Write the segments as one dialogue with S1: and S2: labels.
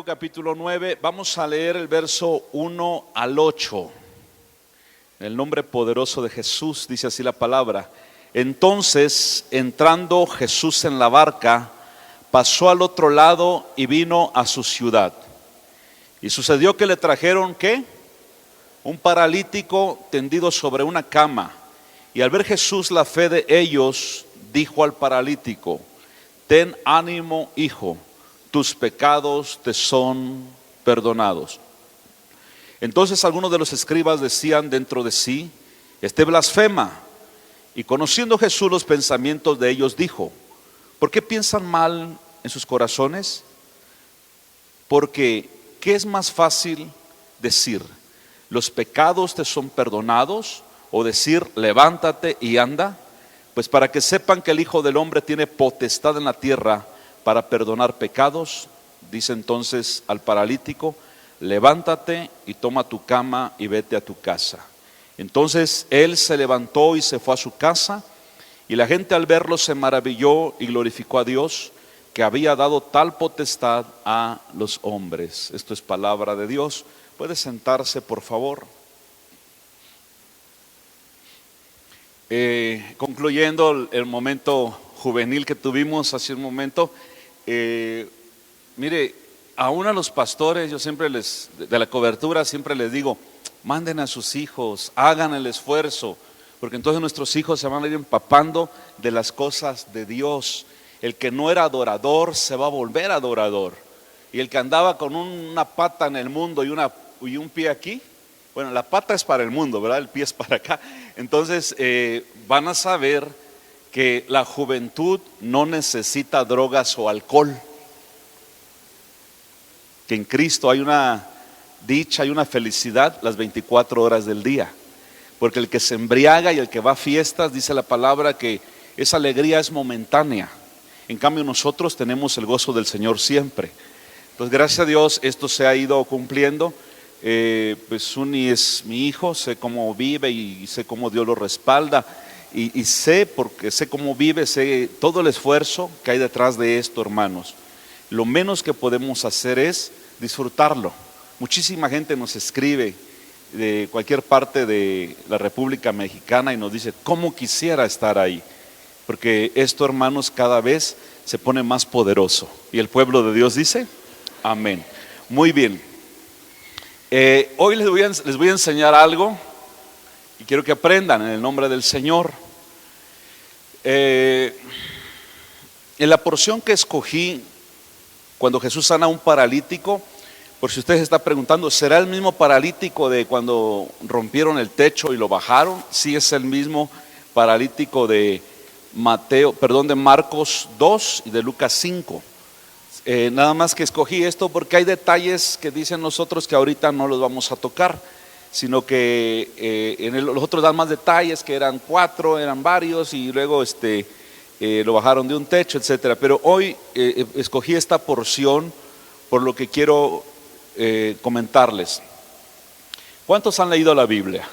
S1: capítulo 9, vamos a leer el verso 1 al 8. En el nombre poderoso de Jesús, dice así la palabra. Entonces, entrando Jesús en la barca, pasó al otro lado y vino a su ciudad. Y sucedió que le trajeron, ¿qué? Un paralítico tendido sobre una cama. Y al ver Jesús la fe de ellos, dijo al paralítico: ten ánimo, hijo, tus pecados te son perdonados. Entonces algunos de los escribas decían dentro de sí: este blasfema. Y conociendo Jesús los pensamientos de ellos, dijo: ¿por qué piensan mal en sus corazones? Porque ¿qué es más fácil decir: los pecados te son perdonados? O decir: levántate y anda. Pues para que sepan que el Hijo del Hombre tiene potestad en la tierra para perdonar pecados, dice entonces al paralítico: levántate y toma tu cama y vete a tu casa. Entonces él se levantó y se fue a su casa, y la gente al verlo se maravilló y glorificó a Dios, que había dado tal potestad a los hombres. Esto es palabra de Dios. Puede sentarse, por favor. Concluyendo el momento juvenil que tuvimos hace un momento, mire, aún a los pastores, yo siempre de la cobertura siempre les digo: manden a sus hijos, hagan el esfuerzo, porque entonces nuestros hijos se van a ir empapando de las cosas de Dios. El que no era adorador se va a volver adorador, y el que andaba con una pata en el mundo y un pie aquí, bueno, la pata es para el mundo, ¿verdad? El pie es para acá. Entonces van a saber que la juventud no necesita drogas o alcohol, que en Cristo hay una dicha, hay una felicidad las 24 horas del día. Porque el que se embriaga y el que va a fiestas, dice la palabra que esa alegría es momentánea. En cambio nosotros tenemos el gozo del Señor siempre. Entonces gracias a Dios esto se ha ido cumpliendo. Pues Suni es mi hijo, sé cómo vive y sé cómo Dios lo respalda, y sé, porque sé cómo vive, sé todo el esfuerzo que hay detrás de esto, hermanos. Lo menos que podemos hacer es disfrutarlo. Muchísima gente nos escribe de cualquier parte de la República Mexicana y nos dice: ¿cómo quisiera estar ahí? Porque esto, hermanos, cada vez se pone más poderoso. Y el pueblo de Dios dice: amén. Muy bien. Hoy les voy a enseñar algo y quiero que aprendan en el nombre del Señor. En la porción que escogí, cuando Jesús sana a un paralítico, por si usted se está preguntando, ¿será el mismo paralítico de cuando rompieron el techo y lo bajaron? Sí, es el mismo paralítico de Marcos 2 y de Lucas 5. Nada más que escogí esto porque hay detalles que dicen nosotros que ahorita no los vamos a tocar, sino que los otros dan más detalles, que eran 4, eran varios, y luego lo bajaron de un techo, etcétera. Pero hoy escogí esta porción por lo que quiero comentarles. ¿Cuántos han leído la Biblia?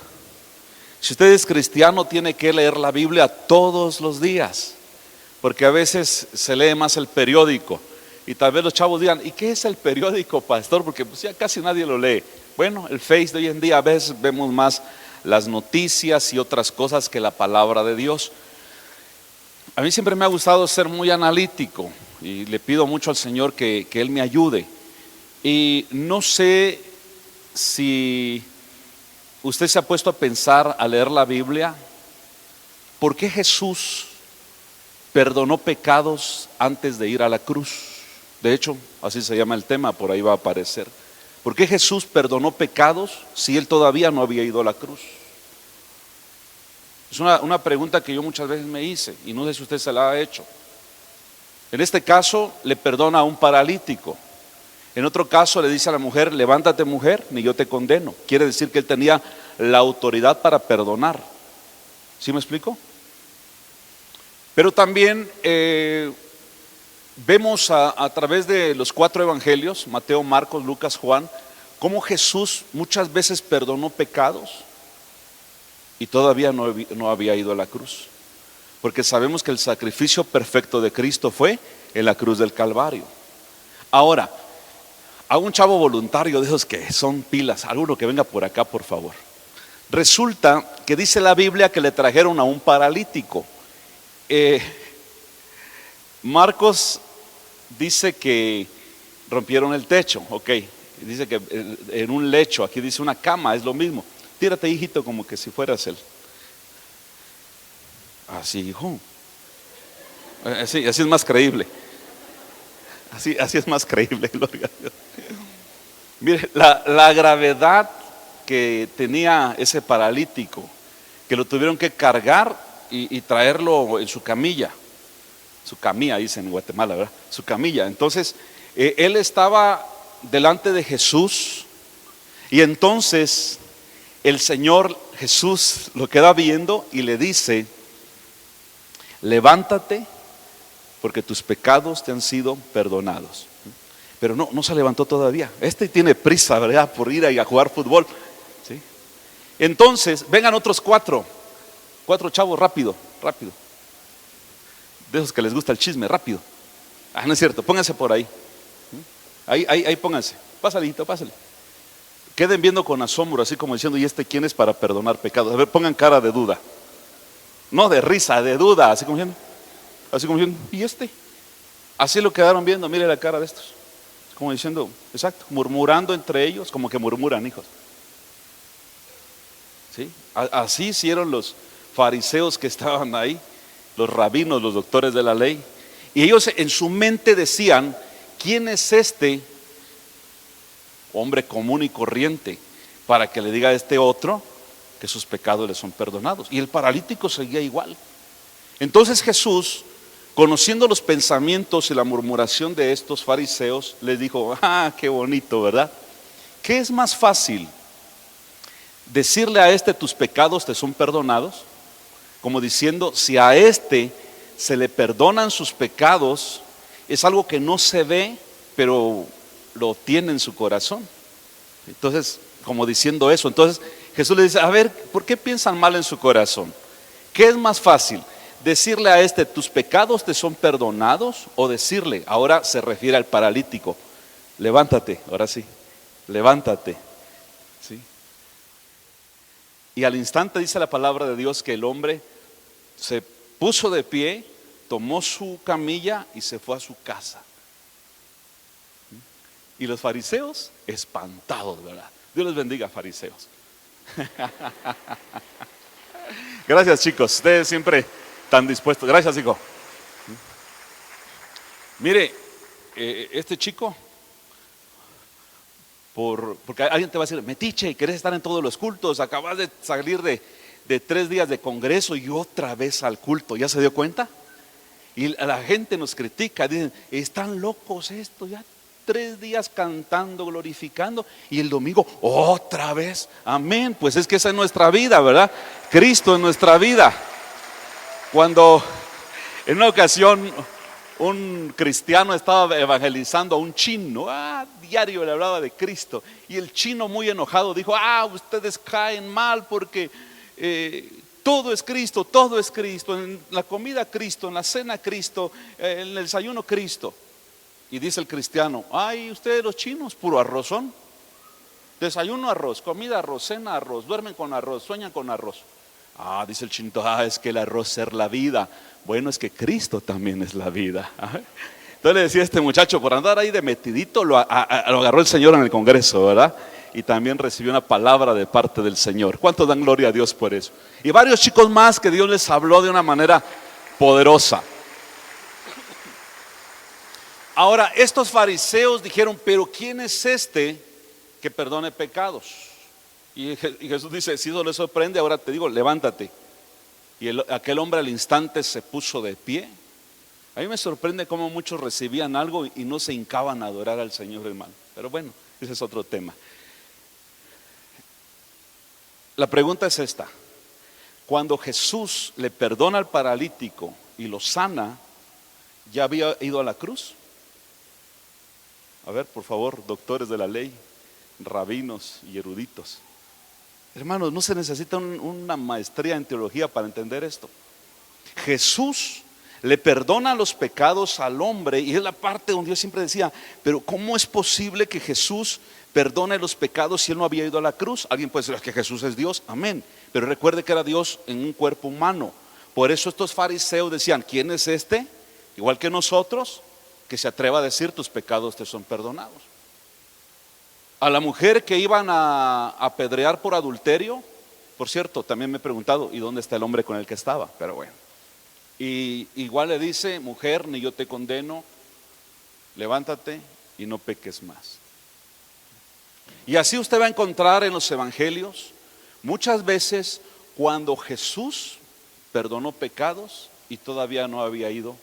S1: Si usted es cristiano, tiene que leer la Biblia todos los días, porque a veces se lee más el periódico. Y tal vez los chavos digan: ¿y qué es el periódico, pastor? Porque pues ya casi nadie lo lee. Bueno, el Face de hoy en día, a veces vemos más las noticias y otras cosas que la palabra de Dios. A mí siempre me ha gustado ser muy analítico y le pido mucho al Señor que Él me ayude. Y no sé si usted se ha puesto a pensar, a leer la Biblia, ¿por qué Jesús perdonó pecados antes de ir a la cruz? De hecho, así se llama el tema, por ahí va a aparecer. ¿Por qué Jesús perdonó pecados si Él todavía no había ido a la cruz? Es una pregunta que yo muchas veces me hice y no sé si usted se la ha hecho. En este caso le perdona a un paralítico. En otro caso le dice a la mujer: levántate, mujer, ni yo te condeno. Quiere decir que Él tenía la autoridad para perdonar. ¿Sí me explico? Pero también vemos a través de los 4 evangelios, Mateo, Marcos, Lucas, Juan, cómo Jesús muchas veces perdonó pecados y todavía no había ido a la cruz, porque sabemos que el sacrificio perfecto de Cristo fue en la cruz del Calvario. Ahora, a un chavo voluntario de esos que son pilas, alguno que venga por acá, por favor. Resulta que dice la Biblia que le trajeron a un paralítico. Marcos dice que rompieron el techo, ok. Dice que en un lecho, aquí dice una cama, es lo mismo. Tírate, hijito, como que si fueras él. Así, hijo. Así es más creíble. Así es más creíble, gloria a Dios. Mire, la gravedad que tenía ese paralítico, que lo tuvieron que cargar y traerlo en su camilla. Su camilla, dicen en Guatemala, ¿verdad? Su camilla. Entonces, él estaba delante de Jesús, y entonces el Señor Jesús lo queda viendo y le dice: levántate, porque tus pecados te han sido perdonados. Pero no se levantó todavía. Tiene prisa, ¿verdad?, por ir a jugar fútbol, ¿sí? Entonces, vengan otros cuatro chavos, rápido. De esos que les gusta el chisme, rápido. No es cierto, pónganse por ahí. Ahí pónganse. Pásale, hijito, pásale. Queden viendo con asombro, así como diciendo: ¿y quién es para perdonar pecados? A ver, pongan cara de duda. No de risa, de duda, así como diciendo, ¿y este? Así lo quedaron viendo, mire la cara de estos. Como diciendo, exacto, murmurando entre ellos, como que murmuran, hijos. ¿Sí? Así hicieron los fariseos que estaban ahí, los rabinos, los doctores de la ley. Y ellos en su mente decían: ¿quién es este hombre común y corriente para que le diga a este otro que sus pecados le son perdonados? Y el paralítico seguía igual. Entonces Jesús, conociendo los pensamientos y la murmuración de estos fariseos, les dijo: qué bonito, ¿verdad? ¿Qué es más fácil? ¿Decirle a este tus pecados te son perdonados? Como diciendo, si a este se le perdonan sus pecados, es algo que no se ve, pero lo tiene en su corazón. Entonces, como diciendo eso, entonces Jesús le dice: a ver, ¿por qué piensan mal en su corazón? ¿Qué es más fácil? ¿Decirle a este tus pecados te son perdonados? O decirle, ahora se refiere al paralítico, levántate, ahora sí, levántate, ¿sí? Y al instante dice la palabra de Dios que el hombre se puso de pie, tomó su camilla y se fue a su casa. Y los fariseos espantados, ¿verdad? Dios les bendiga, fariseos. Gracias, chicos, ustedes siempre tan dispuestos. Gracias, hijo. Mire, este chico, porque alguien te va a decir: metiche, querés estar en todos los cultos, acabas de salir de 3 días de congreso y otra vez al culto. ¿Ya se dio cuenta? Y la gente nos critica, dicen: están locos estos, ya 3 días cantando, glorificando, y el domingo otra vez. Amén, pues es que esa es nuestra vida, ¿verdad? Cristo es nuestra vida. Cuando en una ocasión un cristiano estaba evangelizando a un chino, diario le hablaba de Cristo, y el chino, muy enojado, dijo: ustedes caen mal porque todo es Cristo, todo es Cristo, en la comida Cristo, en la cena Cristo, en el desayuno Cristo. Y dice el cristiano: ustedes los chinos, puro arrozón. Desayuno arroz, comida arroz, cena arroz, duermen con arroz, sueñan con arroz. Dice el chinito: es que el arroz es la vida. Bueno, es que Cristo también es la vida. Entonces le decía a este muchacho, por andar ahí de metidito, lo agarró el Señor en el congreso, ¿verdad? Y también recibió una palabra de parte del Señor. ¿Cuántos dan gloria a Dios por eso? Y varios chicos más que Dios les habló de una manera poderosa. Ahora, estos fariseos dijeron: pero ¿quién es este que perdone pecados? Y Jesús dice: si eso les sorprende, ahora te digo, levántate. Y aquel hombre al instante se puso de pie. A mí me sorprende cómo muchos recibían algo y no se hincaban a adorar al Señor, hermano. Pero bueno, ese es otro tema. La pregunta es esta: cuando Jesús le perdona al paralítico y lo sana, ¿ya había ido a la cruz? A ver, por favor, doctores de la ley, rabinos y eruditos. Hermanos, no se necesita una maestría en teología para entender esto. Jesús le perdona los pecados al hombre, y es la parte donde yo siempre decía, pero ¿cómo es posible que Jesús perdone los pecados si Él no había ido a la cruz? Alguien puede decir que Jesús es Dios, amén, pero recuerde que era Dios en un cuerpo humano. Por eso estos fariseos decían, ¿quién es este? Igual que nosotros, que se atreva a decir tus pecados te son perdonados. A la mujer que iban a apedrear por adulterio, por cierto, también me he preguntado, ¿y dónde está el hombre con el que estaba? Pero bueno. Y igual le dice, mujer, ni yo te condeno, levántate y no peques más. Y así usted va a encontrar en los evangelios muchas veces cuando Jesús perdonó pecados y todavía no había ido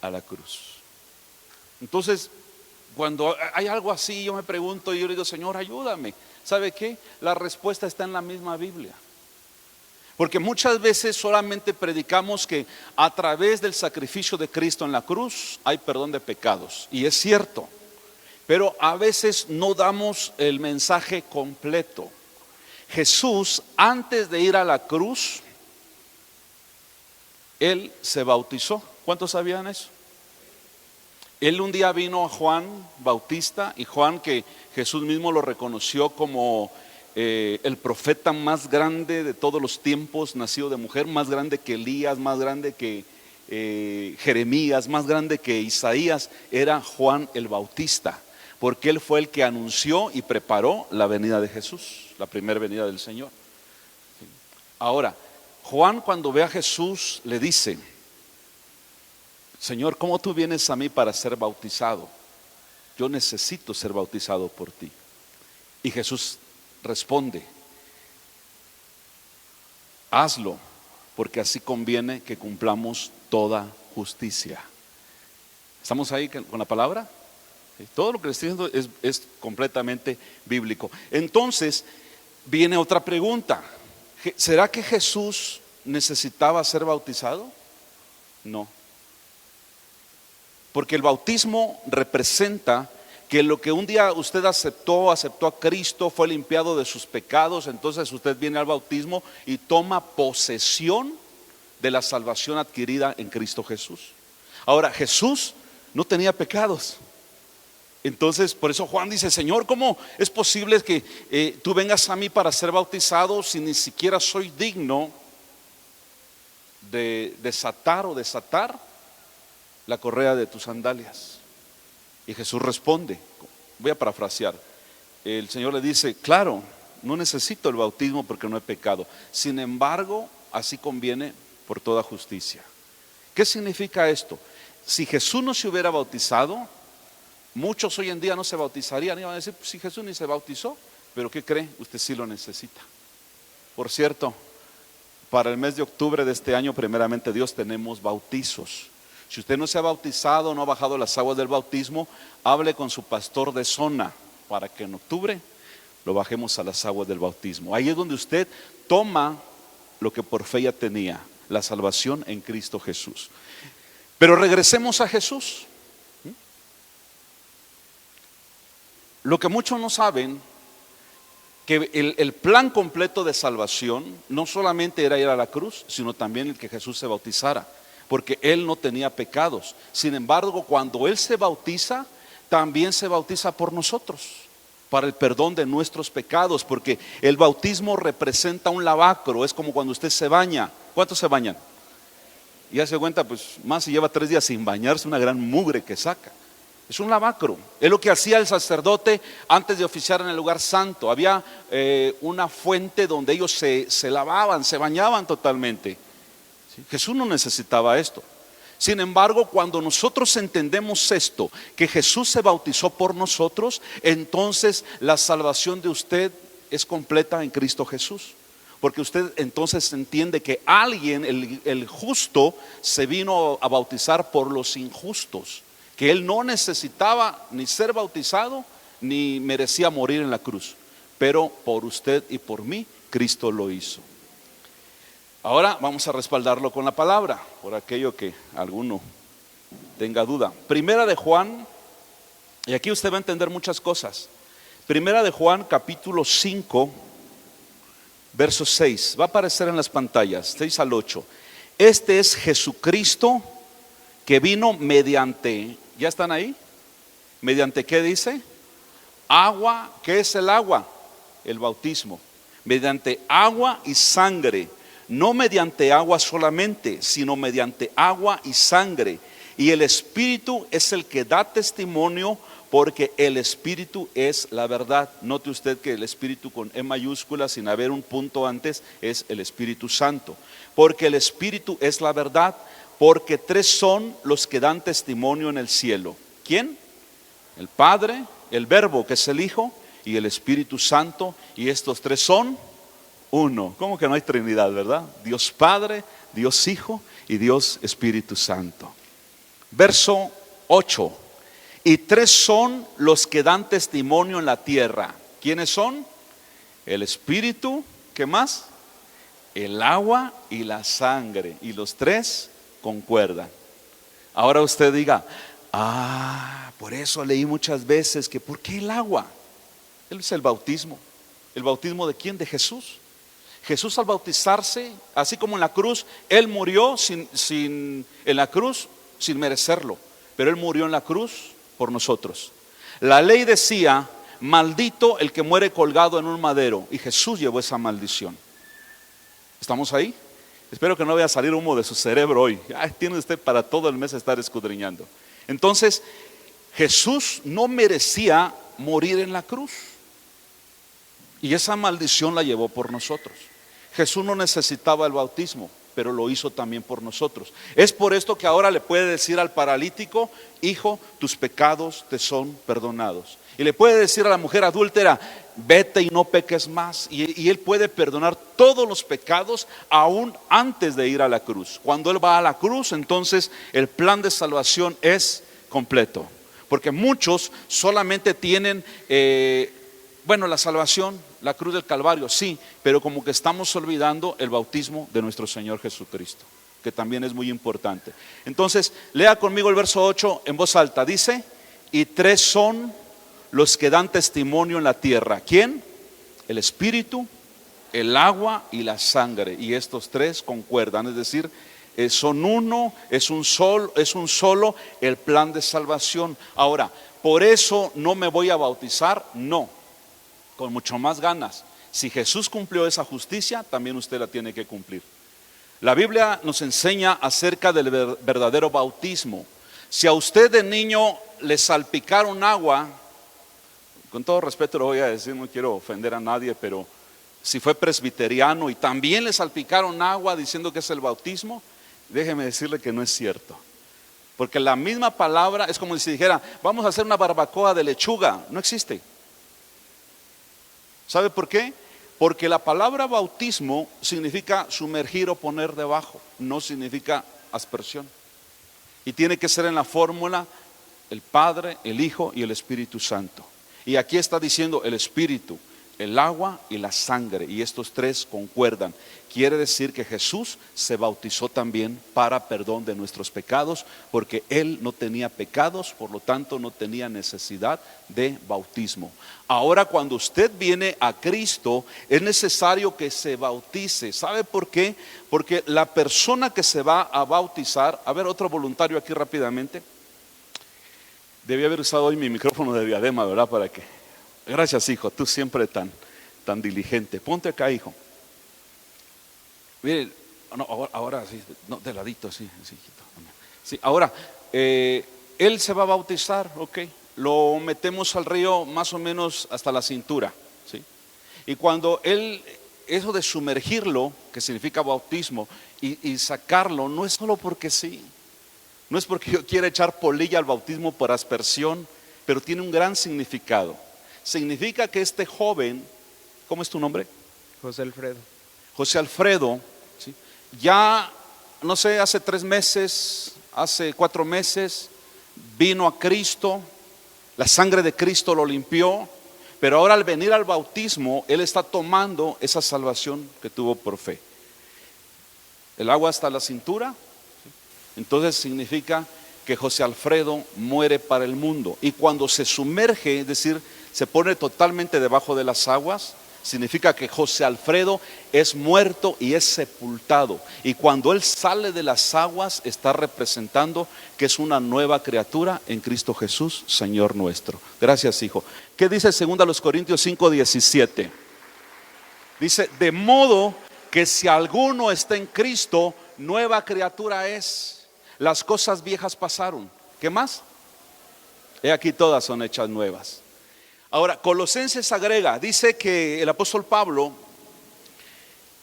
S1: a la cruz. Entonces, cuando hay algo así, yo me pregunto y yo le digo, Señor, ayúdame. ¿Sabe qué? La respuesta está en la misma Biblia. Porque muchas veces solamente predicamos que a través del sacrificio de Cristo en la cruz hay perdón de pecados. Y es cierto, pero a veces no damos el mensaje completo. Jesús, antes de ir a la cruz, Él se bautizó. ¿Cuántos sabían eso? Él un día vino a Juan Bautista, y Juan, que Jesús mismo lo reconoció como el profeta más grande de todos los tiempos, nacido de mujer, más grande que Elías, más grande que Jeremías, más grande que Isaías, era Juan el Bautista, porque él fue el que anunció y preparó la venida de Jesús, la primera venida del Señor. Ahora, Juan, cuando ve a Jesús, le dice, Señor, ¿cómo tú vienes a mí para ser bautizado? Yo necesito ser bautizado por ti. Y Jesús responde, hazlo, porque así conviene que cumplamos toda justicia. ¿Estamos ahí con la palabra? Todo lo que le estoy diciendo es completamente bíblico. Entonces viene otra pregunta. ¿Será que Jesús necesitaba ser bautizado? No. Porque el bautismo representa que lo que un día usted aceptó a Cristo, fue limpiado de sus pecados. Entonces usted viene al bautismo y toma posesión de la salvación adquirida en Cristo Jesús. Ahora, Jesús no tenía pecados. Entonces, por eso Juan dice, Señor, ¿cómo es posible que tú vengas a mí para ser bautizado si ni siquiera soy digno de desatar la correa de tus sandalias? Y Jesús responde, voy a parafrasear, el Señor le dice, claro, no necesito el bautismo porque no he pecado, sin embargo, así conviene por toda justicia. ¿Qué significa esto? Si Jesús no se hubiera bautizado, muchos hoy en día no se bautizarían, iban a decir, pues si Jesús ni se bautizó, pero ¿qué cree? Usted sí lo necesita. Por cierto, para el mes de octubre de este año, primeramente Dios, tenemos bautizos. Si usted no se ha bautizado, no ha bajado las aguas del bautismo, hable con su pastor de zona para que en octubre lo bajemos a las aguas del bautismo. Ahí es donde usted toma lo que por fe ya tenía, la salvación en Cristo Jesús. Pero regresemos a Jesús. Lo que muchos no saben, que el plan completo de salvación no solamente era ir a la cruz, sino también el que Jesús se bautizara, porque Él no tenía pecados. Sin embargo, cuando Él se bautiza, también se bautiza por nosotros, para el perdón de nuestros pecados, porque el bautismo representa un lavacro. Es como cuando usted se baña. ¿Cuántos se bañan? Y hace cuenta, pues más si lleva 3 días sin bañarse, una gran mugre que saca. Es un lavacro. Es lo que hacía el sacerdote antes de oficiar en el lugar santo. Había una fuente donde ellos se lavaban, se bañaban totalmente. ¿Sí? Jesús no necesitaba esto. Sin embargo, cuando nosotros entendemos esto, que Jesús se bautizó por nosotros, entonces la salvación de usted es completa en Cristo Jesús. Porque usted entonces entiende que alguien, el justo, se vino a bautizar por los injustos, que él no necesitaba ni ser bautizado ni merecía morir en la cruz, pero por usted y por mí Cristo lo hizo. Ahora vamos a respaldarlo con la palabra, por aquello que alguno tenga duda. Primera de Juan, y aquí usted va a entender muchas cosas. Primera de Juan, capítulo 5, verso 6, va a aparecer en las pantallas, 6 al 8. Este es Jesucristo, que vino mediante, ¿ya están ahí? ¿Mediante qué dice? Agua. ¿Qué es el agua? El bautismo. Mediante agua y sangre. No mediante agua solamente, sino mediante agua y sangre. Y el Espíritu es el que da testimonio, porque el Espíritu es la verdad. Note usted que el Espíritu con E mayúscula, sin haber un punto antes, es el Espíritu Santo. Porque el Espíritu es la verdad, porque tres son los que dan testimonio en el cielo. ¿Quién? El Padre, el Verbo, que es el Hijo, y el Espíritu Santo. Y estos tres son uno. ¿Cómo que no hay Trinidad, verdad? Dios Padre, Dios Hijo y Dios Espíritu Santo. Verso 8. Y tres son los que dan testimonio en la tierra. ¿Quiénes son? El Espíritu, ¿qué más? El agua y la sangre. Y los tres concuerdan. Ahora usted diga, por eso leí muchas veces que ¿por qué el agua? Él es el bautismo. ¿El bautismo de quién? De Jesús. Jesús al bautizarse, así como en la cruz, Él murió en la cruz sin merecerlo, pero Él murió en la cruz por nosotros. La ley decía, maldito el que muere colgado en un madero, y Jesús llevó esa maldición. ¿Estamos ahí? Espero que no vaya a salir humo de su cerebro hoy. Tiene usted para todo el mes estar escudriñando. Entonces, Jesús no merecía morir en la cruz, y esa maldición la llevó por nosotros. Jesús no necesitaba el bautismo, pero lo hizo también por nosotros. Es por esto que ahora le puede decir al paralítico, hijo, tus pecados te son perdonados. Y le puede decir a la mujer adúltera, vete y no peques más. Y Él puede perdonar todos los pecados aún antes de ir a la cruz. Cuando Él va a la cruz, entonces el plan de salvación es completo. Porque muchos solamente tienen la salvación, la cruz del Calvario, sí, pero como que estamos olvidando el bautismo de nuestro Señor Jesucristo, que también es muy importante. Entonces, lea conmigo el verso 8 en voz alta. Dice, y tres son los que dan testimonio en la tierra. ¿Quién? El Espíritu, el agua y la sangre. Y estos tres concuerdan, es decir, son uno, es un solo el plan de salvación. Ahora, por eso no me voy a bautizar, no, con mucho más ganas. Si Jesús cumplió esa justicia, también usted la tiene que cumplir. La Biblia nos enseña acerca del verdadero bautismo. Si a usted de niño le salpicaron agua, con todo respeto lo voy a decir, no quiero ofender a nadie, pero si fue presbiteriano y también le salpicaron agua diciendo que es el bautismo, déjeme decirle que no es cierto. Porque la misma palabra es como si dijera, vamos a hacer una barbacoa de lechuga. No existe. ¿Sabe por qué? Porque la palabra bautismo significa sumergir o poner debajo, no significa aspersión. Y tiene que ser en la fórmula el Padre, el Hijo y el Espíritu Santo. Y aquí está diciendo el Espíritu, el agua y la sangre, y estos tres concuerdan. Quiere decir que Jesús se bautizó también para perdón de nuestros pecados, porque Él no tenía pecados, por lo tanto no tenía necesidad de bautismo. Ahora cuando usted viene a Cristo, es necesario que se bautice. ¿Sabe por qué? Porque la persona que se va a bautizar, a ver, otro voluntario aquí rápidamente. Debí haber usado hoy mi micrófono de diadema, ¿verdad? Para que... Gracias, hijo, tú siempre tan diligente. Ponte acá, hijo. Mire, no, ahora sí, no, de ladito, sí, hijito. Sí, ahora, él se va a bautizar, ok. Lo metemos al río más o menos hasta la cintura, ¿sí? Y cuando eso de sumergirlo, que significa bautismo, y sacarlo, no es solo porque sí. No es porque yo quiera echar polilla al bautismo por aspersión, pero tiene un gran significado. Significa que este joven, ¿cómo es tu nombre?
S2: José Alfredo.
S1: José Alfredo, ¿sí? Ya, no sé, hace 3 meses, hace 4 meses, vino a Cristo, la sangre de Cristo lo limpió, pero ahora al venir al bautismo, él está tomando esa salvación que tuvo por fe. El agua hasta la cintura, ¿sí? Entonces significa que José Alfredo muere para el mundo. Y cuando se sumerge, es decir, se pone totalmente debajo de las aguas, significa que José Alfredo es muerto y es sepultado. Y cuando él sale de las aguas, está representando que es una nueva criatura en Cristo Jesús, Señor nuestro. Gracias, hijo. ¿Qué dice 2 Corintios 5:17? Dice, de modo que si alguno está en Cristo, nueva criatura es. Las cosas viejas pasaron. ¿Qué más? He aquí todas son hechas nuevas. Ahora, Colosenses agrega, dice que el apóstol Pablo,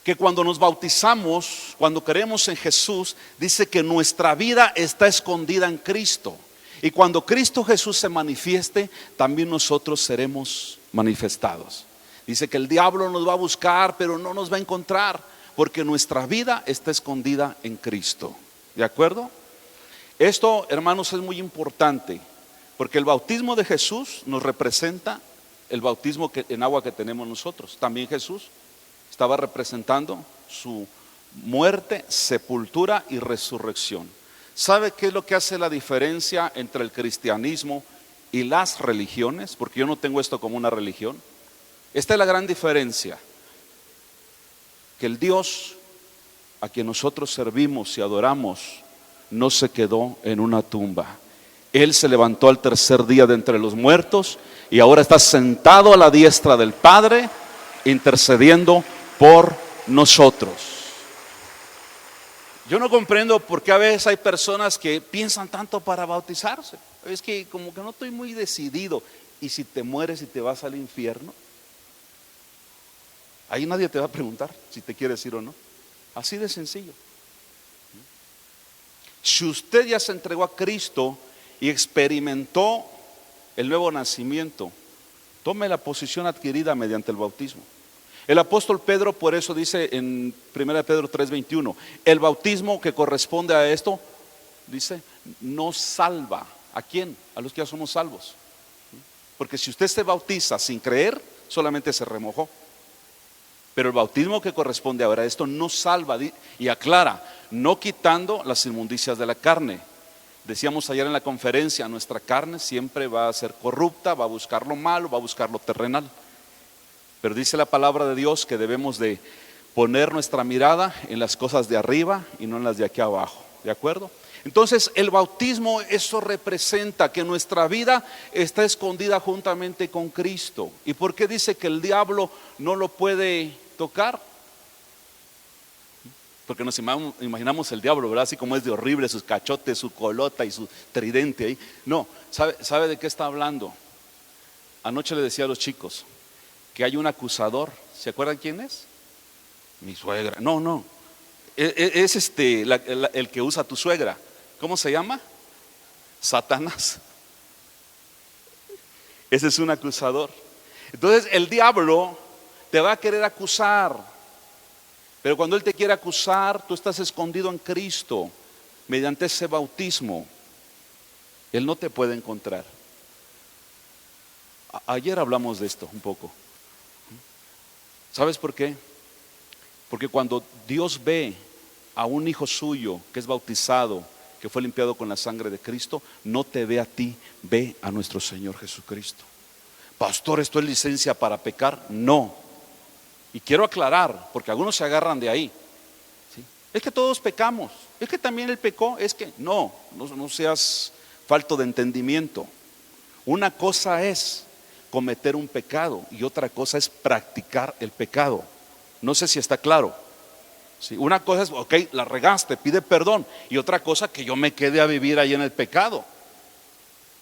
S1: que cuando nos bautizamos, cuando creemos en Jesús, dice que nuestra vida está escondida en Cristo. Y cuando Cristo Jesús se manifieste, también nosotros seremos manifestados. Dice que el diablo nos va a buscar, pero no nos va a encontrar, porque nuestra vida está escondida en Cristo. ¿De acuerdo? Esto, hermanos, es muy importante. Porque el bautismo de Jesús nos representa el bautismo en agua que tenemos nosotros. También Jesús estaba representando su muerte, sepultura y resurrección. ¿Sabe qué es lo que hace la diferencia entre el cristianismo y las religiones? Porque yo no tengo esto como una religión. Esta es la gran diferencia. Que el Dios a quien nosotros servimos y adoramos no se quedó en una tumba. Él se levantó al tercer día de entre los muertos y ahora está sentado a la diestra del Padre, intercediendo por nosotros. Yo no comprendo por qué a veces hay personas que piensan tanto para bautizarse. Es que como que no estoy muy decidido. ¿Y si te mueres y te vas al infierno? Ahí nadie te va a preguntar si te quieres ir o no. Así de sencillo. Si usted ya se entregó a Cristo y experimentó el nuevo nacimiento, tome la posición adquirida mediante el bautismo. El apóstol Pedro por eso dice en 1 Pedro 3:21, el bautismo que corresponde a esto, dice, no salva. ¿A quién? A los que ya somos salvos. Porque si usted se bautiza sin creer, solamente se remojó. Pero el bautismo que corresponde ahora a esto no salva, y aclara, no quitando las inmundicias de la carne. Decíamos ayer en la conferencia, nuestra carne siempre va a ser corrupta, va a buscar lo malo, va a buscar lo terrenal. Pero dice la palabra de Dios que debemos de poner nuestra mirada en las cosas de arriba y no en las de aquí abajo. ¿De acuerdo? Entonces el bautismo, eso representa que nuestra vida está escondida juntamente con Cristo. ¿Y por qué dice que el diablo no lo puede tocar? Porque nos imaginamos el diablo, ¿verdad? Así como es de horrible, sus cachotes, su colota y su tridente ahí. No, ¿sabe de qué está hablando? Anoche le decía a los chicos que hay un acusador. ¿Se acuerdan quién es? Mi suegra. No. Es el que usa tu suegra. ¿Cómo se llama? Satanás. Ese es un acusador. Entonces el diablo te va a querer acusar. Pero cuando él te quiere acusar, tú estás escondido en Cristo. Mediante ese bautismo, él no te puede encontrar. Ayer hablamos de esto un poco. ¿Sabes por qué? Porque cuando Dios ve a un hijo suyo que es bautizado, que fue limpiado con la sangre de Cristo, no te ve a ti, ve a nuestro Señor Jesucristo. Pastor, ¿esto es licencia para pecar? No. Y quiero aclarar, porque algunos se agarran de ahí. ¿Sí? Es que todos pecamos. Es que también él pecó. Es que no seas falto de entendimiento. Una cosa es cometer un pecado y otra cosa es practicar el pecado. No sé si está claro. ¿Sí? Una cosa es, ok, la regaste, pide perdón. Y otra cosa que yo me quede a vivir ahí en el pecado,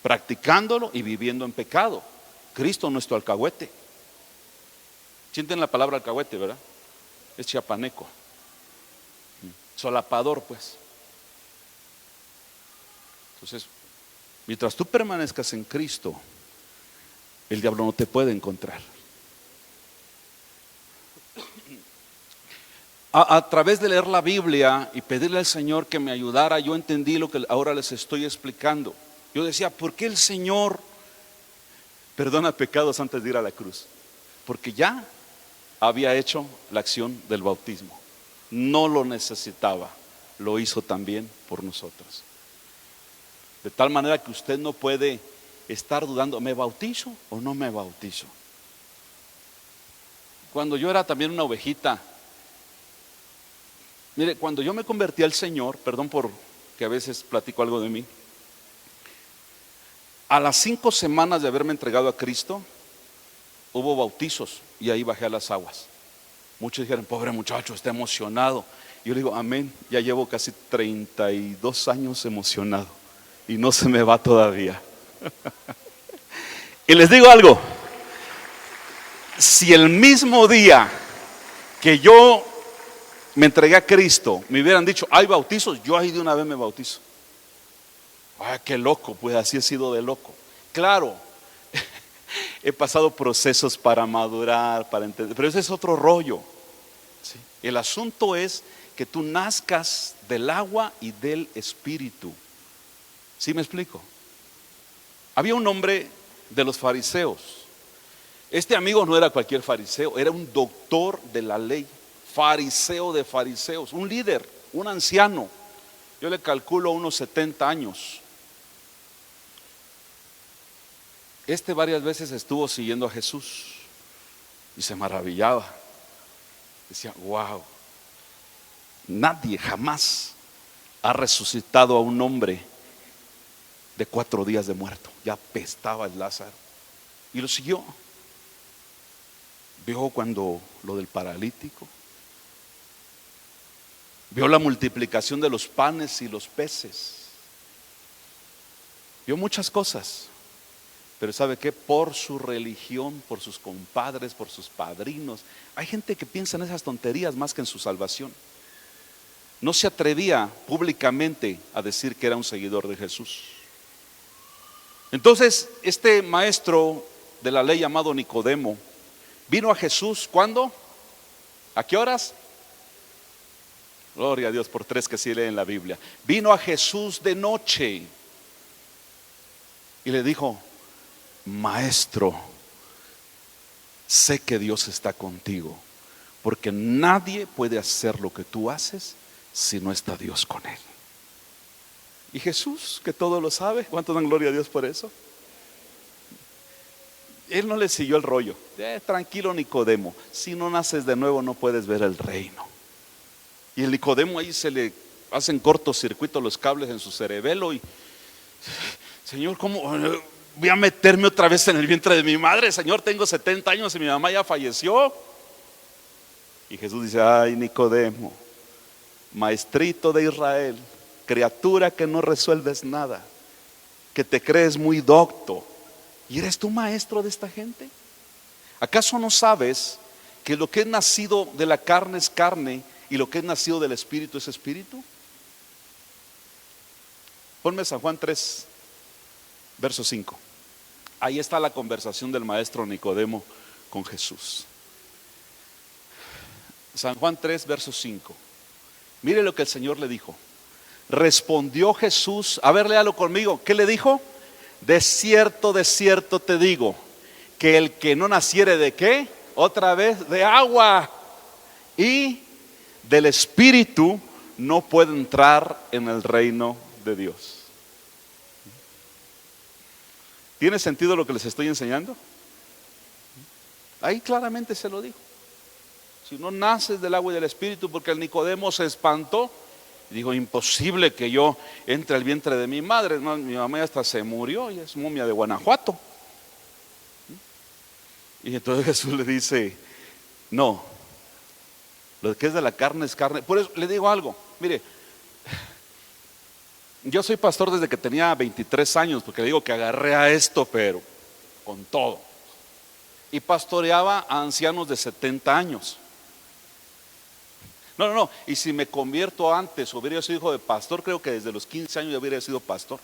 S1: practicándolo y viviendo en pecado. Cristo nuestro alcahuete. Sienten la palabra alcahuete, ¿verdad? Es chiapaneco. Solapador, pues. Entonces, mientras tú permanezcas en Cristo, el diablo no te puede encontrar. A través de leer la Biblia y pedirle al Señor que me ayudara, yo entendí lo que ahora les estoy explicando. Yo decía, ¿por qué el Señor perdona pecados antes de ir a la cruz? Porque ya había hecho la acción del bautismo. No lo necesitaba, lo hizo también por nosotros. De tal manera que usted no puede estar dudando, ¿me bautizo o no me bautizo? Cuando yo era también una ovejita. Mire, cuando yo me convertí al Señor, perdón por que a veces platico algo de mí, a las 5 semanas de haberme entregado a Cristo, hubo bautizos y ahí bajé a las aguas. Muchos dijeron, pobre muchacho, está emocionado. Yo le digo, amén, ya llevo casi 32 años emocionado y no se me va todavía. Y les digo algo, si el mismo día que yo me entregué a Cristo me hubieran dicho, hay bautizos, yo ahí de una vez me bautizo. Ay, qué loco, pues así he sido de loco. Claro, he pasado procesos para madurar, para entender, pero ese es otro rollo. ¿Sí? El asunto es que tú nazcas del agua y del Espíritu. ¿Sí me explico? Había un hombre de los fariseos. Este amigo no era cualquier fariseo, era un doctor de la ley, fariseo de fariseos, un líder, un anciano. Yo le calculo unos 70 años. Este varias veces estuvo siguiendo a Jesús y se maravillaba. Decía, wow, nadie jamás ha resucitado a un hombre de 4 días de muerto. Ya apestaba el Lázaro. Y lo siguió. Vio cuando lo del paralítico. Vio la multiplicación de los panes y los peces. Vio muchas cosas. Pero ¿sabe qué? Por su religión, por sus compadres, por sus padrinos. Hay gente que piensa en esas tonterías más que en su salvación. No se atrevía públicamente a decir que era un seguidor de Jesús. Entonces, este maestro de la ley llamado Nicodemo vino a Jesús, ¿cuándo? ¿A qué horas? Gloria a Dios por 3 que sí leen la Biblia. Vino a Jesús de noche y le dijo, maestro, sé que Dios está contigo, porque nadie puede hacer lo que tú haces si no está Dios con él. Y Jesús, que todo lo sabe, ¿cuánto dan gloria a Dios por eso? Él no le siguió el rollo. Tranquilo Nicodemo, si no naces de nuevo no puedes ver el reino. Y el Nicodemo ahí se le hacen cortocircuito los cables en su cerebelo y, Señor, ¿cómo voy a meterme otra vez en el vientre de mi madre? Señor, tengo 70 años y mi mamá ya falleció. Y Jesús dice, ay Nicodemo, maestrito de Israel, criatura que no resuelves nada, que te crees muy docto, ¿y eres tú maestro de esta gente? ¿Acaso no sabes que lo que es nacido de la carne es carne y lo que es nacido del Espíritu es Espíritu? Ponme San Juan 3, verso 5. Ahí está la conversación del maestro Nicodemo con Jesús. San Juan 3, verso 5. Mire lo que el Señor le dijo. Respondió Jesús, a ver, léalo conmigo. ¿Qué le dijo? De cierto te digo, que el que no naciere de ¿qué? Otra vez, de agua y del Espíritu, no puede entrar en el reino de Dios. ¿Tiene sentido lo que les estoy enseñando? Ahí claramente se lo dijo. Si no naces del agua y del Espíritu, porque el Nicodemo se espantó y dijo, imposible que yo entre al vientre de mi madre. No, mi mamá ya hasta se murió y es momia de Guanajuato. Y entonces Jesús le dice, no, lo que es de la carne es carne. Por eso le digo algo, mire, yo soy pastor desde que tenía 23 años, porque le digo que agarré a esto, pero con todo. Y pastoreaba a ancianos de 70 años. No, y si me convierto antes, hubiera sido hijo de pastor, creo que desde los 15 años ya hubiera sido pastor.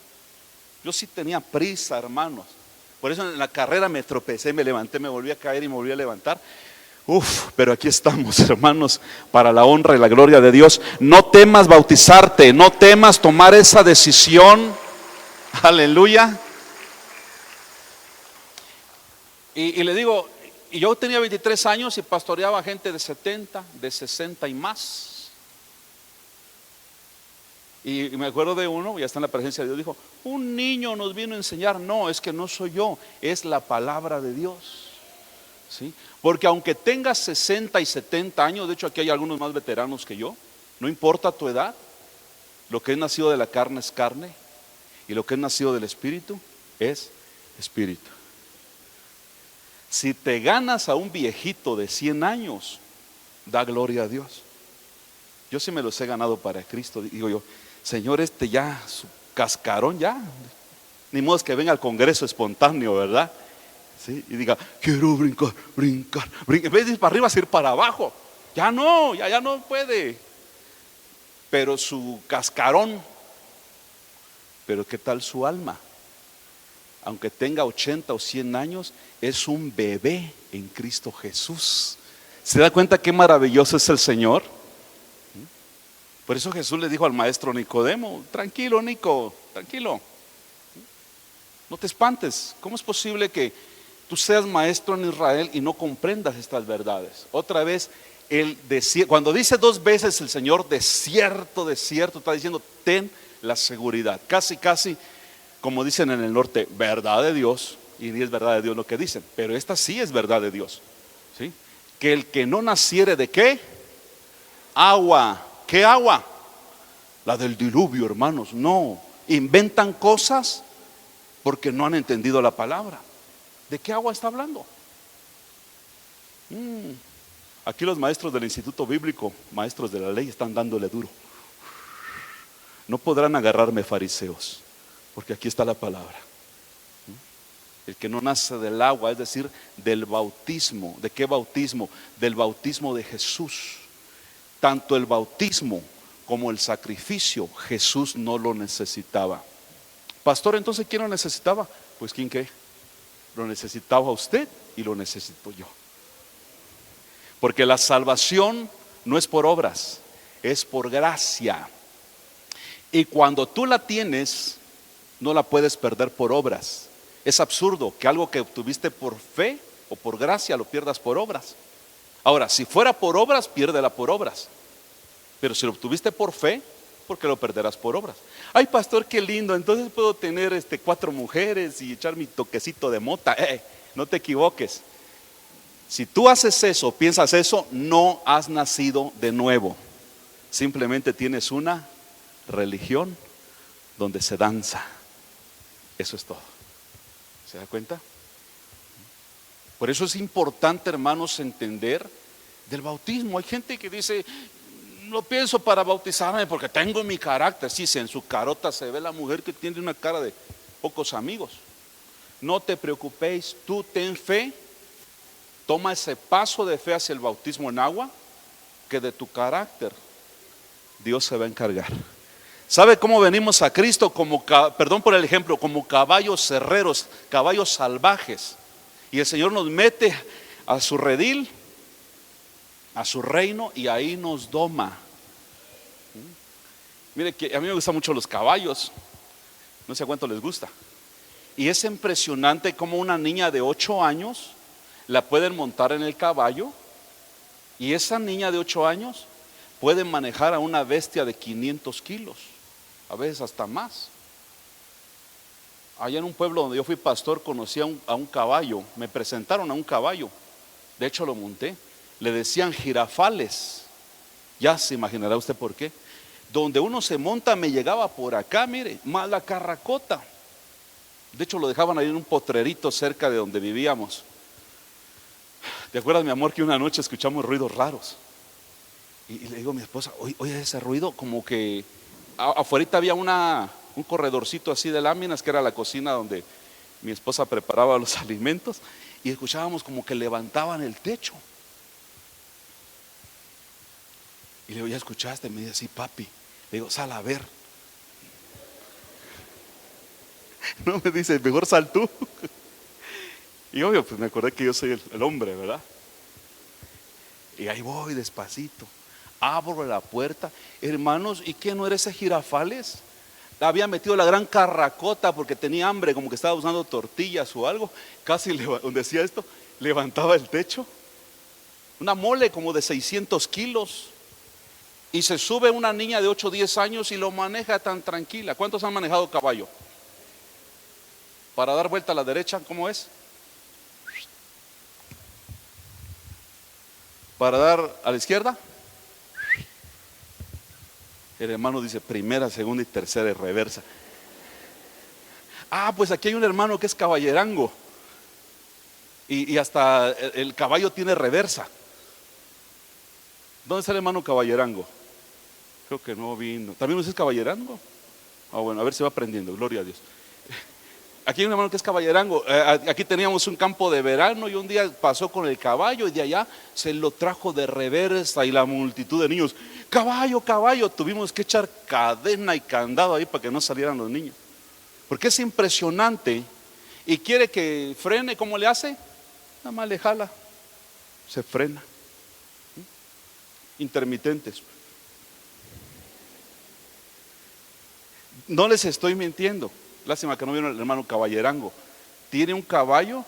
S1: Yo sí tenía prisa, hermanos. Por eso en la carrera me tropecé, me levanté, me volví a caer y me volví a levantar. Pero aquí estamos, hermanos, para la honra y la gloria de Dios. No temas bautizarte, no temas tomar esa decisión. Aleluya. Y le digo, y yo tenía 23 años y pastoreaba gente de 70, de 60 y más. Y me acuerdo de uno, ya está en la presencia de Dios, dijo, un niño nos vino a enseñar. No, es que no soy yo, es la palabra de Dios. ¿sí? Porque aunque tengas 60 y 70 años, de hecho aquí hay algunos más veteranos que yo, no importa tu edad, lo que es nacido de la carne es carne y lo que es nacido del espíritu es espíritu. Si te ganas a un viejito de 100 años, da gloria a Dios. Yo sí me los he ganado para Cristo. Digo yo, Señor, ya, su cascarón ya, ni modo que venga al congreso espontáneo, ¿verdad? ¿Sí? Y diga, quiero brincar, brincar, brincar. En vez de ir para arriba, es ir para abajo. Ya no, ya no puede. Pero su cascarón, pero ¿qué tal su alma? Aunque tenga 80 o 100 años, es un bebé en Cristo Jesús. ¿Se da cuenta qué maravilloso es el Señor? Por eso Jesús le dijo al maestro Nicodemo, tranquilo Nico, tranquilo, no te espantes. ¿Cómo es posible que tú seas maestro en Israel y no comprendas estas verdades? Otra vez, cuando dice 2 veces el Señor desierto, desierto, está diciendo ten la seguridad. Casi como dicen en el norte, verdad de Dios, y ni es verdad de Dios lo que dicen, pero esta sí es verdad de Dios, ¿sí? Que el que no naciere de ¿qué? Agua. ¿Qué agua? La del diluvio, hermanos. No, inventan cosas porque no han entendido la palabra. ¿De qué agua está hablando? Aquí los maestros del Instituto Bíblico, maestros de la ley, están dándole duro. No podrán agarrarme, fariseos, porque aquí está la palabra. El que no nace del agua, es decir, del bautismo. ¿De qué bautismo? Del bautismo de Jesús. Tanto el bautismo como el sacrificio, Jesús no lo necesitaba. Pastor, entonces ¿quién lo necesitaba? Pues ¿quién cree? Lo necesitaba usted y lo necesito yo. Porque la salvación no es por obras, es por gracia. Y cuando tú la tienes, no la puedes perder por obras. Es absurdo que algo que obtuviste por fe o por gracia lo pierdas por obras. Ahora, si fuera por obras, piérdela por obras. Pero si lo obtuviste por fe, ¿por qué lo perderás por obras? Ay, pastor, qué lindo, entonces puedo tener 4 mujeres y echar mi toquecito de mota. No te equivoques. Si tú haces eso, piensas eso, no has nacido de nuevo. Simplemente tienes una religión donde se danza. Eso es todo. ¿Se da cuenta? Por eso es importante, hermanos, entender del bautismo. Hay gente que dice, no pienso para bautizarme porque tengo mi carácter. Sí, en su carota se ve la mujer que tiene una cara de pocos amigos. No te preocupéis, tú ten fe, toma ese paso de fe hacia el bautismo en agua, que de tu carácter Dios se va a encargar. ¿Sabe cómo venimos a Cristo? Perdón por el ejemplo, como caballos herreros, caballos salvajes. Y el Señor nos mete a su redil, a su reino, y ahí nos doma. Mire que a mí me gustan mucho los caballos, no sé cuánto les gusta. Y es impresionante cómo una niña de 8 años la pueden montar en el caballo, y esa niña de 8 años puede manejar a una bestia de 500 kilos, a veces hasta más. Allá en un pueblo donde yo fui pastor conocí a un caballo, me presentaron a un caballo, de hecho lo monté, le decían jirafales, ya se imaginará usted por qué. Donde uno se monta me llegaba por acá, mire, más la carracota. De hecho lo dejaban ahí en un potrerito cerca de donde vivíamos. ¿Te acuerdas, mi amor, que una noche escuchamos ruidos raros? Y le digo a mi esposa, oye ese ruido, como que afuera había un corredorcito así de láminas, que era la cocina donde mi esposa preparaba los alimentos, y escuchábamos como que levantaban el techo. Y le digo, ¿ya escuchaste? Me dice, sí, papi. Le digo, sal a ver. No, me dice, mejor sal tú. Y obvio, pues me acordé que yo soy el hombre, ¿verdad? Y ahí voy despacito, abro la puerta, hermanos, ¿y qué no era ese jirafales? Había metido la gran carracota porque tenía hambre, como que estaba usando tortillas o algo. Casi, donde decía esto, levantaba el techo. Una mole como de 600 kilos. Y se sube una niña de 8 o 10 años y lo maneja tan tranquila. ¿Cuántos han manejado caballo? Para dar vuelta a la derecha, ¿cómo es? para dar a la izquierda. El hermano dice primera, segunda y tercera y reversa. Pues aquí hay un hermano que es caballerango y hasta el caballo tiene reversa. ¿Dónde está el hermano caballerango? Creo que no vino. ¿También usted es caballerango? Bueno, a ver si va aprendiendo, gloria a Dios. Aquí hay un hermano que es caballerango. Aquí teníamos un campo de verano y un día pasó con el caballo y de allá se lo trajo de reversa y la multitud de niños, caballo, caballo, tuvimos que echar cadena y candado ahí para que no salieran los niños. Porque es impresionante y quiere que frene. ¿Cómo le hace? Nada más le jala, se frena. Intermitentes. No les estoy mintiendo. Lástima que no vino el hermano caballerango. ¿Tiene un caballo?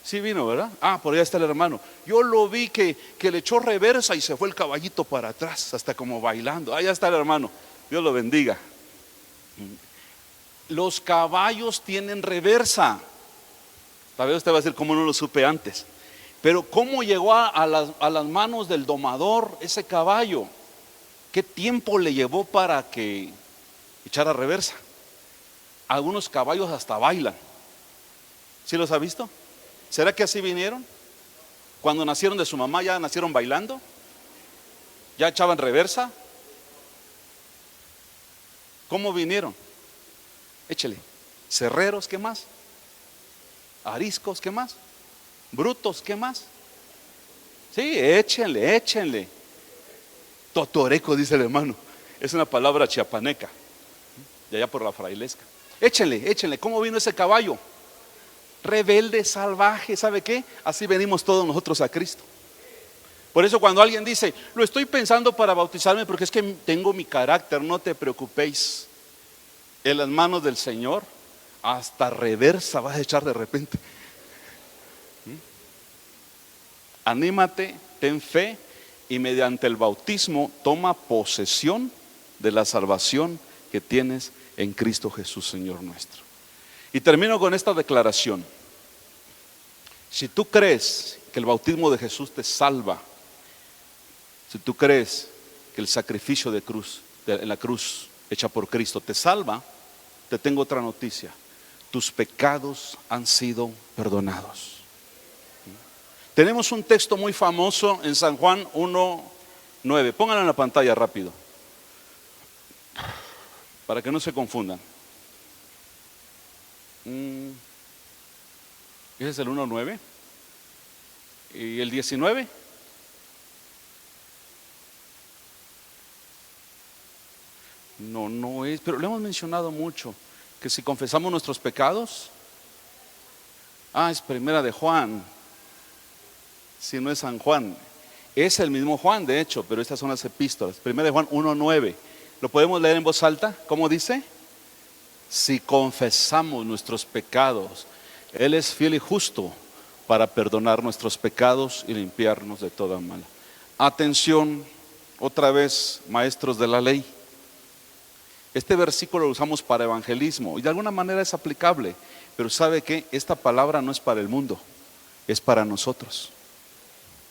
S1: Sí vino, ¿verdad? Por allá está el hermano. Yo lo vi que le echó reversa y se fue el caballito para atrás, hasta como bailando. Allá está el hermano. Dios lo bendiga. Los caballos tienen reversa. Tal vez usted va a decir, ¿cómo no lo supe antes? Pero ¿cómo llegó a las manos del domador ese caballo? ¿Qué tiempo le llevó para que echara reversa? Algunos caballos hasta bailan. ¿Sí los ha visto? ¿Será que así vinieron? Cuando nacieron de su mamá ya nacieron bailando, ya echaban reversa. ¿Cómo vinieron? Échele. Cerreros, ¿qué más? Ariscos, ¿qué más? Brutos, ¿qué más? Sí, échenle. Totoreco, dice el hermano. Es una palabra chiapaneca, de allá por la frailesca. Échenle. ¿Cómo vino ese caballo? Rebelde, salvaje, ¿sabe qué? Así venimos todos nosotros a Cristo. Por eso cuando alguien dice, lo estoy pensando para bautizarme porque es que tengo mi carácter, no te preocupéis. En las manos del Señor, hasta reversa vas a echar de repente. Anímate, ten fe y mediante el bautismo toma posesión de la salvación que tienes en Cristo Jesús, Señor nuestro. Y termino con esta declaración. Si tú crees que el bautismo de Jesús te salva, si tú crees que el sacrificio en la cruz hecha por Cristo te salva, te tengo otra noticia. Tus pecados han sido perdonados. Tenemos un texto muy famoso en San Juan 1:9. Pónganlo en la pantalla rápido, para que no se confundan. Ese es el 1:9. ¿Y el 19? No es, pero lo hemos mencionado mucho, que si confesamos nuestros pecados, es primera de Juan, si no es San Juan, es el mismo Juan de hecho, pero estas son las epístolas. Primera de Juan 1:9, ¿lo podemos leer en voz alta? ¿Cómo dice? Si confesamos nuestros pecados, Él es fiel y justo para perdonar nuestros pecados y limpiarnos de toda mala. Atención, otra vez, maestros de la ley. Este versículo lo usamos para evangelismo y de alguna manera es aplicable, pero ¿sabe qué? Esta palabra no es para el mundo, es para nosotros.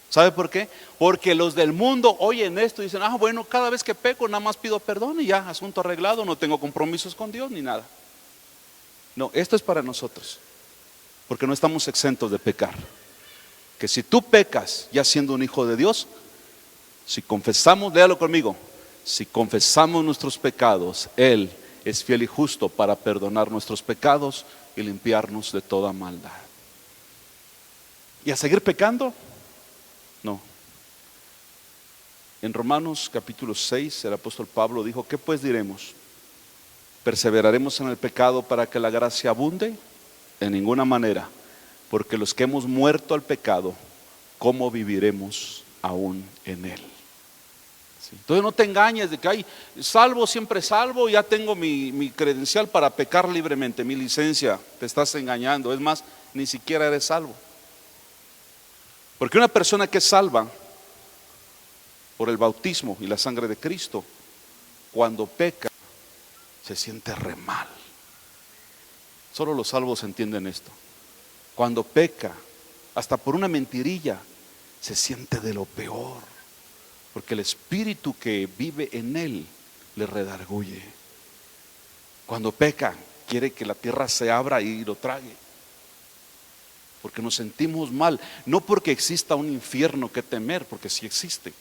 S1: ¿Sabe por qué? Porque los del mundo oyen esto y dicen, bueno, cada vez que peco nada más pido perdón y ya, asunto arreglado, no tengo compromisos con Dios ni nada. No, esto es para nosotros, porque no estamos exentos de pecar. Que si tú pecas ya siendo un hijo de Dios, si confesamos, léalo conmigo, si confesamos nuestros pecados, Él es fiel y justo para perdonar nuestros pecados y limpiarnos de toda maldad. ¿Y a seguir pecando? No. En Romanos capítulo 6, el apóstol Pablo dijo, ¿qué pues diremos? ¿Perseveraremos en el pecado para que la gracia abunde? En ninguna manera, porque los que hemos muerto al pecado, ¿cómo viviremos aún en él? ¿Sí? Entonces no te engañes de que hay salvo, siempre salvo, ya tengo mi credencial para pecar libremente, mi licencia. Te estás engañando, es más, ni siquiera eres salvo. Porque una persona que es salva por el bautismo y la sangre de Cristo, cuando peca, se siente re mal. Solo los salvos entienden esto. Cuando peca, hasta por una mentirilla, se siente de lo peor, porque el espíritu que vive en él le redarguye. Cuando peca, quiere que la tierra se abra y lo trague, porque nos sentimos mal, no porque exista un infierno que temer, porque sí existe,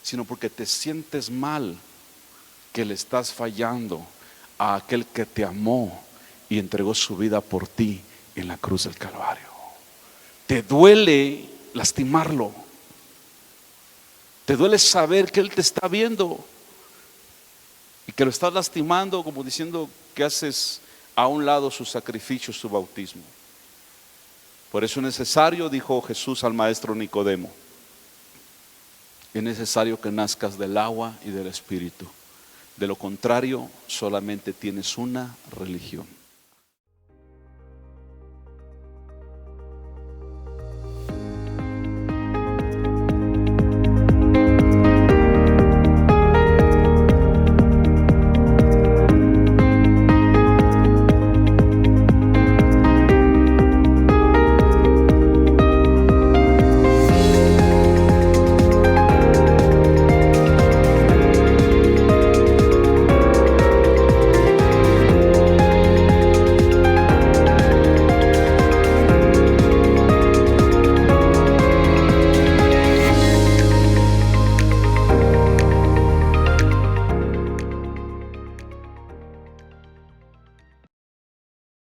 S1: sino porque te sientes mal, que le estás fallando a aquel que te amó y entregó su vida por ti en la cruz del Calvario. Te duele lastimarlo, te duele saber que él te está viendo y que lo estás lastimando, como diciendo que haces a un lado su sacrificio, su bautismo. Por eso es necesario, dijo Jesús al maestro Nicodemo, es necesario que nazcas del agua y del Espíritu. De lo contrario, solamente tienes una religión.